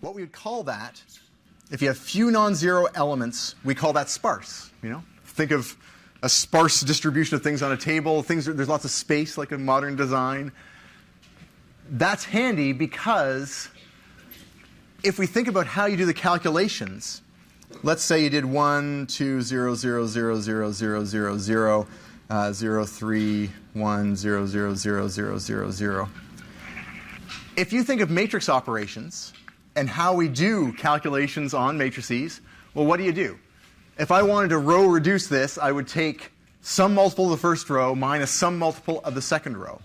what we would call that, if you have few non-zero elements, we call that sparse. You know, think of a sparse distribution of things on a table. There's lots of space, like a modern design. That's handy because if we think about how you do the calculations, let's say you did 1, 2, 0, 0, 0, 0, 0, 0, 0, 0, 3, 1, 0, 0, 0, 0, 0, 0. If you think of matrix operations and how we do calculations on matrices, well, what do? If I wanted to row reduce this, I would take some multiple of the first row minus some multiple of the second row.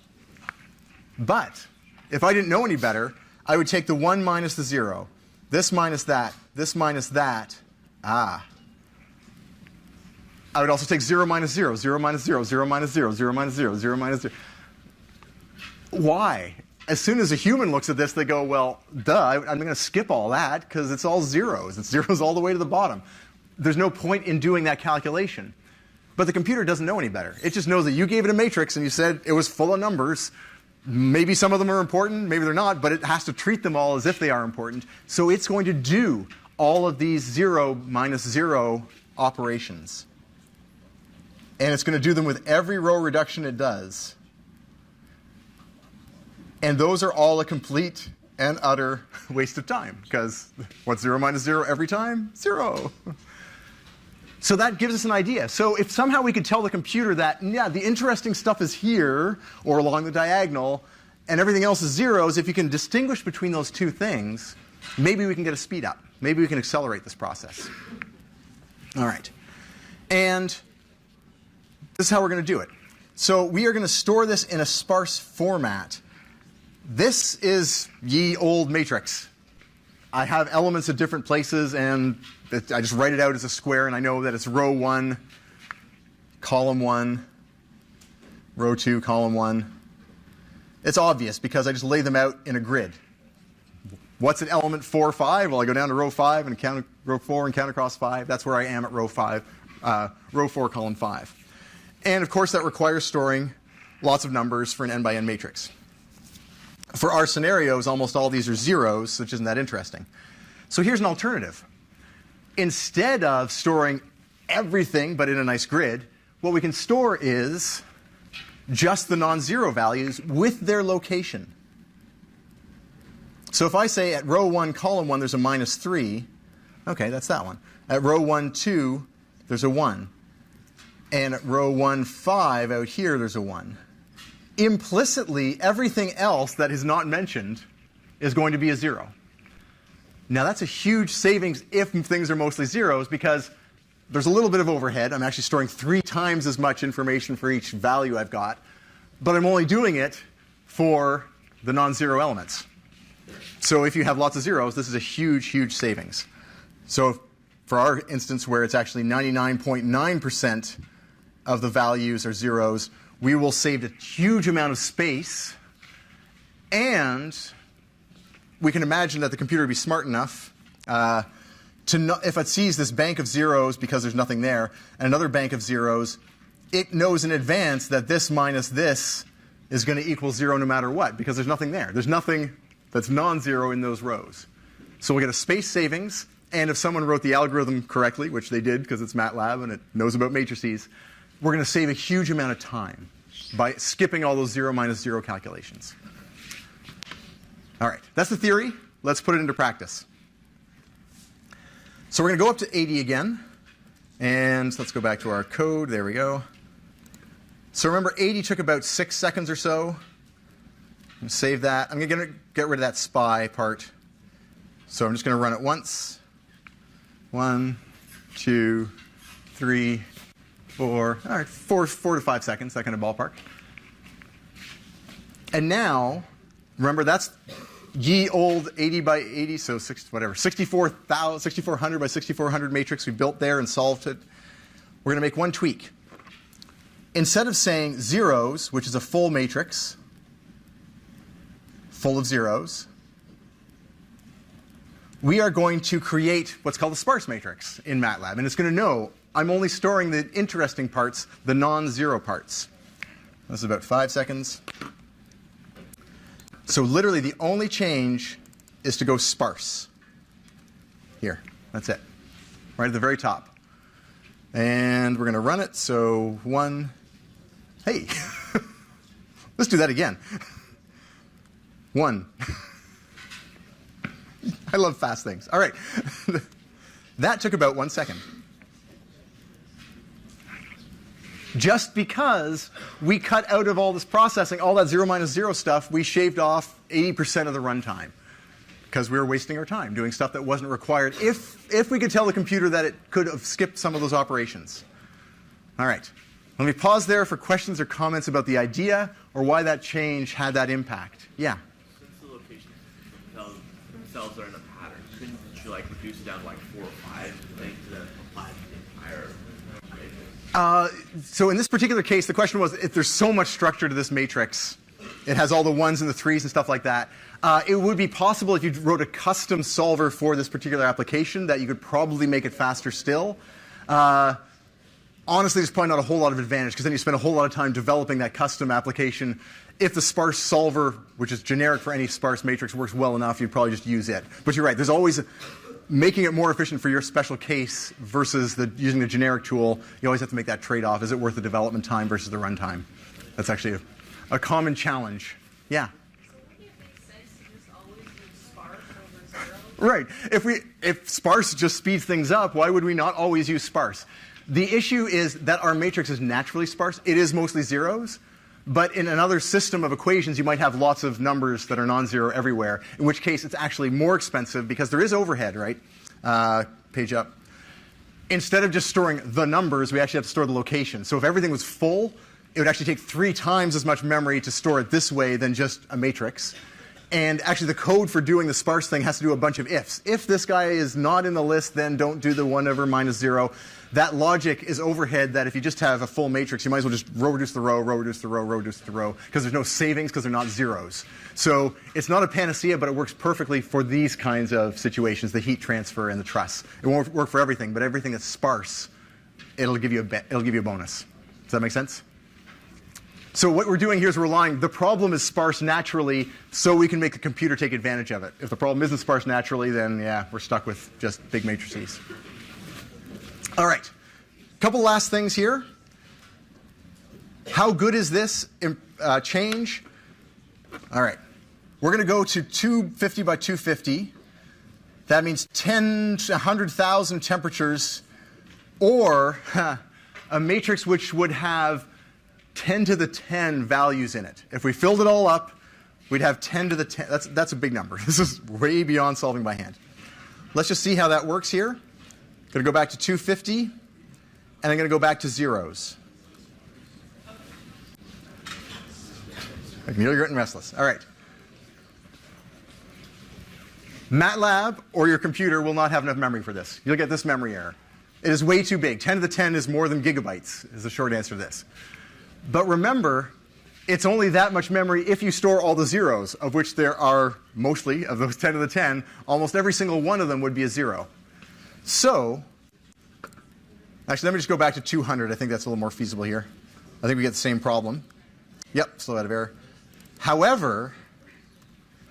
But if I didn't know any better, I would take the 1 minus the 0, this minus that, this minus that. I would also take 0 minus 0, 0 minus 0, 0 minus 0, 0 minus 0, 0 minus 0. Why? As soon as a human looks at this, they go, well, duh, I'm going to skip all that because it's all zeros. It's zeros all the way to the bottom. There's no point in doing that calculation. But the computer doesn't know any better. It just knows that you gave it a matrix and you said it was full of numbers. Maybe some of them are important, maybe they're not, but it has to treat them all as if they are important. So it's going to do all of these 0 minus 0 operations. And it's going to do them with every row reduction it does. And those are all a complete and utter waste of time, because what's 0 minus 0 every time? 0. So that gives us an idea. So if somehow we could tell the computer that, yeah, the interesting stuff is here, or along the diagonal, and everything else is zeros, if you can distinguish between those two things, maybe we can get a speed up. Maybe we can accelerate this process. All right. And this is how we're going to do it. So we are going to store this in a sparse format. This is ye old matrix. I have elements at different places, and I just write it out as a square, and I know that it's row 1, column 1, row 2, column 1. It's obvious because I just lay them out in a grid. What's at element 4, 5? Well, I go down to row 5 and count row 4 and count across 5. That's where I am at row 5, row 4, column 5. And of course, that requires storing lots of numbers for an n by n matrix. For our scenarios, almost all these are zeros, which isn't that interesting. So here's an alternative. Instead of storing everything but in a nice grid, what we can store is just the non-zero values with their location. So if I say at row 1, column 1, there's a minus 3, okay, that's that one. At row 1, 2, there's a 1. And at row 1, 5, out here, there's a 1. Implicitly, everything else that is not mentioned is going to be a 0. Now, that's a huge savings if things are mostly zeros, because there's a little bit of overhead. I'm actually storing 3 times as much information for each value I've got, but I'm only doing it for the non-zero elements. So if you have lots of zeros, this is a huge, huge savings. So for our instance, where it's actually 99.9% of the values are zeros, we will save a huge amount of space, and we can imagine that the computer would be smart enough to know, if it sees this bank of zeros because there's nothing there, and another bank of zeros, it knows in advance that this minus this is going to equal 0 no matter what, because there's nothing there. There's nothing that's non-zero in those rows. So we'll get a space savings, and if someone wrote the algorithm correctly, which they did because it's MATLAB and it knows about matrices, we're going to save a huge amount of time by skipping all those 0 minus 0 calculations. All right, that's the theory. Let's put it into practice. So we're going to go up to 80 again. And let's go back to our code. There we go. So remember, 80 took about 6 seconds or so. Save that. I'm going to get rid of that SPY part. So I'm just going to run it once. 1, 2, 3, 4. All right, 4 to 5 seconds, that kind of ballpark. And now, remember, that's ye old 80 by 80, so 6400 by 6400 matrix we built there and solved it. We're going to make one tweak. Instead of saying zeros, which is a full matrix, full of zeros, we are going to create what's called a sparse matrix in MATLAB. And it's going to know I'm only storing the interesting parts, the non-zero parts. This is about 5 seconds. So literally the only change is to go sparse. Here, that's it. Right at the very top. And we're going to run it, so 1, hey, let's do that again. 1. I love fast things. All right. That took about 1 second. Just because we cut out of all this processing, all that 0 minus 0 stuff, we shaved off 80% of the runtime. Because we were wasting our time doing stuff that wasn't required if we could tell the computer that it could have skipped some of those operations. All right. Let me pause there for questions or comments about the idea or why that change had that impact. Yeah? Since the locations themselves are in a pattern, couldn't you like reduce it down to like 4 or 5 things to apply to the entire matrix? So in this particular case, the question was if there's so much structure to this matrix, it has all the 1s and the 3s and stuff like that. It would be possible if you wrote a custom solver for this particular application that you could probably make it faster still. Honestly, there's probably not a whole lot of advantage because then you spend a whole lot of time developing that custom application. If the sparse solver, which is generic for any sparse matrix, works well enough, you'd probably just use it. But you're right, there's always making it more efficient for your special case versus using the generic tool. You always have to make that trade-off. Is it worth the development time versus the runtime? That's actually a common challenge. Yeah? Right. If sparse just speeds things up, why would we not always use sparse? The issue is that our matrix is naturally sparse. It is mostly zeros. But in another system of equations, you might have lots of numbers that are non-zero everywhere, in which case it's actually more expensive because there is overhead, right? Page up. Instead of just storing the numbers, we actually have to store the location. So if everything was full, it would actually take 3 times as much memory to store it this way than just a matrix. And actually, the code for doing the sparse thing has to do a bunch of ifs. If this guy is not in the list, then don't do the 1 over minus 0. That logic is overhead that if you just have a full matrix, you might as well just row reduce the row, row reduce the row, row reduce the row, because there's no savings because they're not zeros. So it's not a panacea, but it works perfectly for these kinds of situations, the heat transfer and the truss. It won't work for everything, but everything that's sparse, it'll give you a bonus. Does that make sense? So what we're doing here is we're relying, the problem is sparse naturally, so we can make the computer take advantage of it. If the problem isn't sparse naturally, then yeah, we're stuck with just big matrices. All right, a couple last things here. How good is this change? All right, we're going to go to 250 by 250. That means 10 to 100,000 temperatures, or a matrix which would have 10 to the 10 values in it. If we filled it all up, we'd have 10 to the 10. That's a big number. This is way beyond solving by hand. Let's just see how that works here. Going to go back to 250, and I'm going to go back to zeros. You're getting restless. All right. MATLAB or your computer will not have enough memory for this. You'll get this memory error. It is way too big. 10 to the 10 is more than gigabytes, is the short answer to this. But remember, it's only that much memory if you store all the zeros, of which there are mostly, of those 10 to the 10, almost every single one of them would be a 0. So, actually, let me just go back to 200. I think that's a little more feasible here. I think we get the same problem. Yep, slow out of error. However,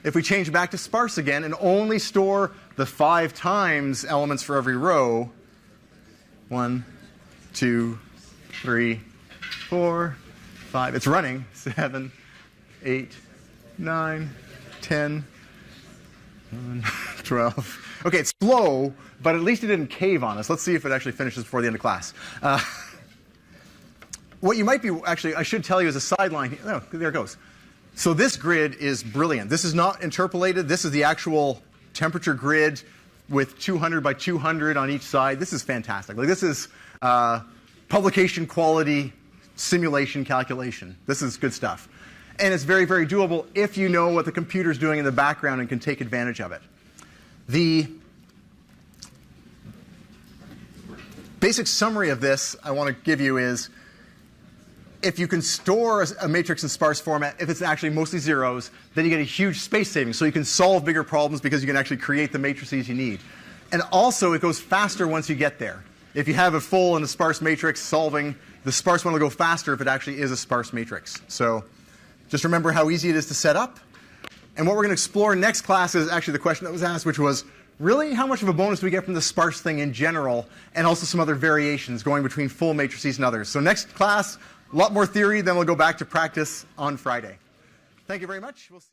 if we change back to sparse again and only store the 5 times elements for every row, 1, 2, 3, 4, 5. It's running. 7, 8, 9, 10, 11, 12. OK, it's slow, but at least it didn't cave on us. Let's see if it actually finishes before the end of class. What you might be, actually, I should tell you as a sideline. Oh, there it goes. So this grid is brilliant. This is not interpolated. This is the actual temperature grid with 200 by 200 on each side. This is fantastic. Like, this is publication quality simulation calculation. This is good stuff. And it's very, very doable if you know what the computer's doing in the background and can take advantage of it. The basic summary of this I want to give you is, if you can store a matrix in sparse format, if it's actually mostly zeros, then you get a huge space savings. So you can solve bigger problems because you can actually create the matrices you need. And also, it goes faster once you get there. If you have a full and a sparse matrix solving, the sparse one will go faster if it actually is a sparse matrix. So just remember how easy it is to set up. And what we're going to explore next class is actually the question that was asked, which was, really, how much of a bonus do we get from the sparse thing in general, and also some other variations going between full matrices and others? So next class, a lot more theory, then we'll go back to practice on Friday. Thank you very much. We'll see